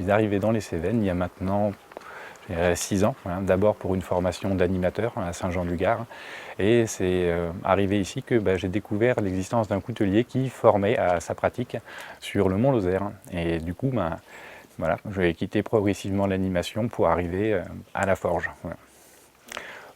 suis arrivé dans les Cévennes il y a maintenant 6 ans, voilà, d'abord pour une formation d'animateur à Saint-Jean-du-Gard. Et c'est arrivé ici que j'ai découvert l'existence d'un coutelier qui formait à sa pratique sur le Mont Lozère. Et du coup, voilà, je vais quitter progressivement l'animation pour arriver à la forge. Voilà.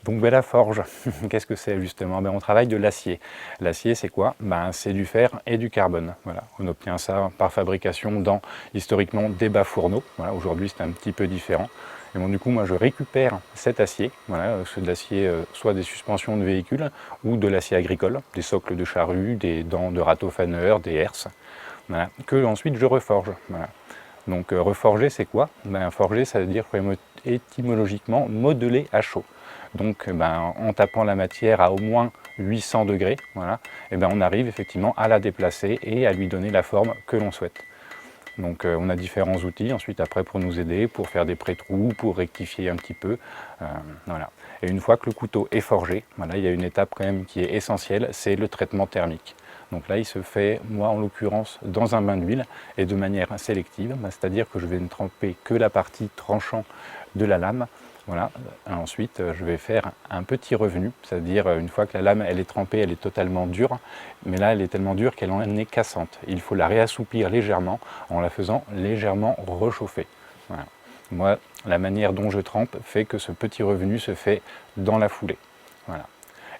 Donc la forge, qu'est-ce que c'est justement? On travaille de l'acier. L'acier, c'est quoi? C'est du fer et du carbone. Voilà. On obtient ça par fabrication dans, historiquement, des bas fourneaux. Voilà. Aujourd'hui, c'est un petit peu différent. Et bon, du coup, moi, je récupère cet acier, voilà, c'est de l'acier, soit des suspensions de véhicules ou de l'acier agricole, des socles de charrues, des dents de râteau-faneur, des herses, voilà, que ensuite je reforge. Voilà. Donc reforger, c'est quoi? Forger, ça veut dire étymologiquement modeler à chaud. Donc en tapant la matière à au moins 800 degrés, voilà, on arrive effectivement à la déplacer et à lui donner la forme que l'on souhaite. Donc on a différents outils ensuite après pour nous aider, pour faire des pré-trous, pour rectifier un petit peu. Voilà. Et une fois que le couteau est forgé, voilà, il y a une étape quand même qui est essentielle, c'est le traitement thermique. Donc là il se fait, moi en l'occurrence, dans un bain d'huile et de manière sélective, c'est-à-dire que je vais ne tremper que la partie tranchant de la lame. Voilà. Ensuite, je vais faire un petit revenu, c'est-à-dire une fois que la lame elle est trempée, elle est totalement dure, mais là elle est tellement dure qu'elle en est cassante. Il faut la réassouplir légèrement en la faisant légèrement réchauffer. Voilà. Moi, la manière dont je trempe fait que ce petit revenu se fait dans la foulée. Voilà.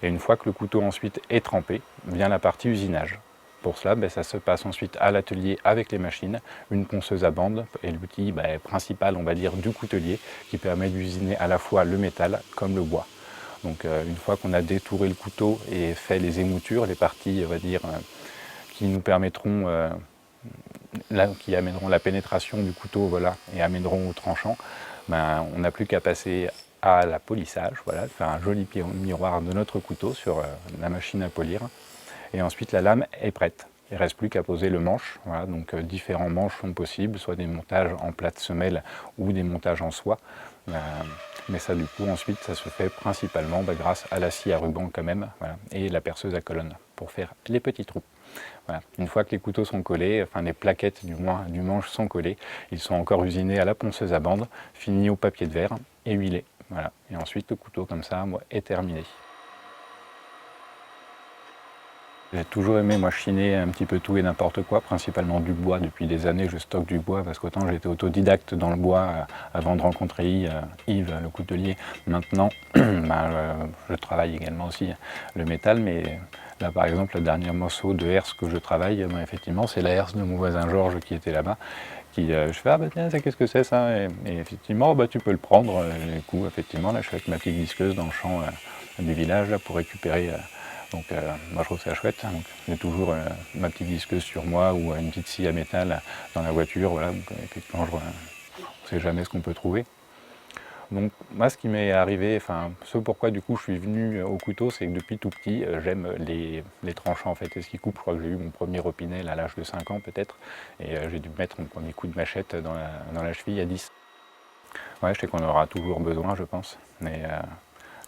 Et une fois que le couteau ensuite est trempé, vient la partie usinage. Pour cela, ça se passe ensuite à l'atelier avec les machines, une ponceuse à bande et l'outil principal, on va dire, du coutelier qui permet d'usiner à la fois le métal comme le bois. Donc une fois qu'on a détouré le couteau et fait les émoutures, les parties, on va dire, qui nous permettront, qui amèneront la pénétration du couteau, voilà, et amèneront au tranchant, on n'a plus qu'à passer à la polissage, voilà, faire un joli miroir de notre couteau sur la machine à polir. Et ensuite la lame est prête. Il ne reste plus qu'à poser le manche. Voilà, donc différents manches sont possibles, soit des montages en plate semelle ou des montages en soie. Mais ça du coup ensuite ça se fait principalement grâce à la scie à ruban quand même, voilà, et la perceuse à colonne pour faire les petits trous. Voilà. Une fois que les couteaux sont collés, enfin les plaquettes du manche sont collées, ils sont encore usinés à la ponceuse à bande, finis au papier de verre et huilés. Voilà. Et ensuite le couteau comme ça est terminé. J'ai toujours aimé moi chiner un petit peu tout et n'importe quoi, principalement du bois. Depuis des années je stocke du bois parce qu'autant j'étais autodidacte dans le bois avant de rencontrer Yves, le coutelier. Maintenant je travaille également aussi le métal, mais là par exemple le dernier morceau de herse que je travaille, effectivement c'est la herse de mon voisin Georges qui était là-bas. Je fais tiens, qu'est-ce que c'est ça, et effectivement tu peux le prendre. Et du coup effectivement là je suis avec ma petite disqueuse dans le champ du village là, pour récupérer. Donc moi je trouve ça chouette, donc j'ai toujours ma petite disqueuse sur moi ou une petite scie à métal dans la voiture, voilà, donc effectivement on ne sait jamais ce qu'on peut trouver. Donc moi ce qui m'est arrivé, ce pourquoi du coup je suis venu au couteau, c'est que depuis tout petit j'aime les tranchants en fait, et ce qui coupe. Je crois que j'ai eu mon premier Opinel à l'âge de 5 ans peut-être, et j'ai dû mettre mon premier coup de machette dans la cheville à 10. Ouais, je sais qu'on aura toujours besoin je pense, mais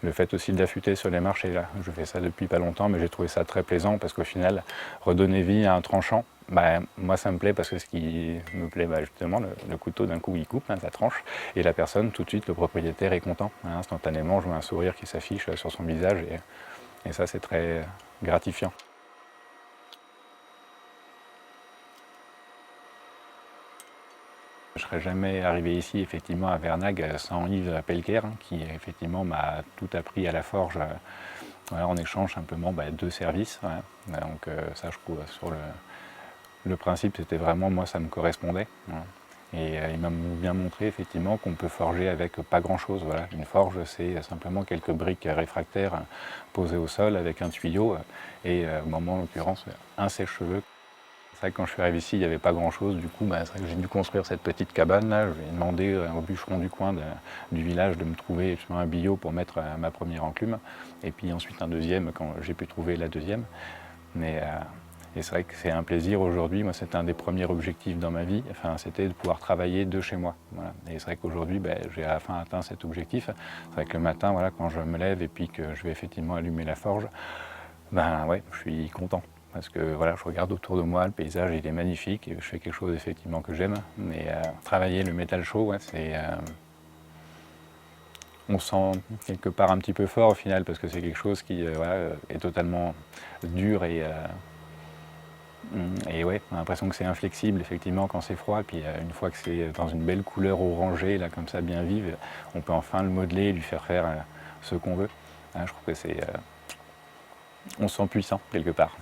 le fait aussi d'affûter sur les marches, et là, je fais ça depuis pas longtemps, mais j'ai trouvé ça très plaisant parce qu'au final, redonner vie à un tranchant, moi ça me plaît parce que ce qui me plaît, justement, le couteau d'un coup il coupe, ça tranche, et la personne, tout de suite, le propriétaire est content. Instantanément, je vois un sourire qui s'affiche sur son visage, et ça c'est très gratifiant. Je ne serais jamais arrivé ici, effectivement, à Vernag, sans Yves Pelker, qui effectivement m'a tout appris à la forge, voilà, en échange simplement de services. Voilà. Donc ça, je trouve, sur le principe, c'était vraiment, moi, ça me correspondait. Voilà. Et il m'a bien montré, effectivement, qu'on peut forger avec pas grand-chose. Voilà. Une forge, c'est simplement quelques briques réfractaires posées au sol avec un tuyau et, au moment, en l'occurrence, un sèche-cheveux. C'est vrai que quand je suis arrivé ici, il n'y avait pas grand-chose. Du coup, c'est vrai que j'ai dû construire cette petite cabane là. Je vais demander au bûcheron du coin du village de me trouver un billot pour mettre ma première enclume. Et puis ensuite un deuxième quand j'ai pu trouver la deuxième. Et c'est vrai que c'est un plaisir aujourd'hui. Moi, c'était un des premiers objectifs dans ma vie. C'était de pouvoir travailler de chez moi. Voilà. Et c'est vrai qu'aujourd'hui, j'ai enfin atteint cet objectif. C'est vrai que le matin, voilà, quand je me lève et puis que je vais effectivement allumer la forge, ouais, je suis content. parce que voilà, je regarde autour de moi, le paysage il est magnifique, et je fais quelque chose effectivement que j'aime, mais travailler le métal chaud, ouais, on se sent quelque part un petit peu fort au final, parce que c'est quelque chose qui voilà, est totalement dur et ouais, on a l'impression que c'est inflexible effectivement quand c'est froid, et puis une fois que c'est dans une belle couleur orangée, là comme ça bien vive, on peut enfin le modeler et lui faire faire ce qu'on veut. Je trouve que on se sent puissant quelque part.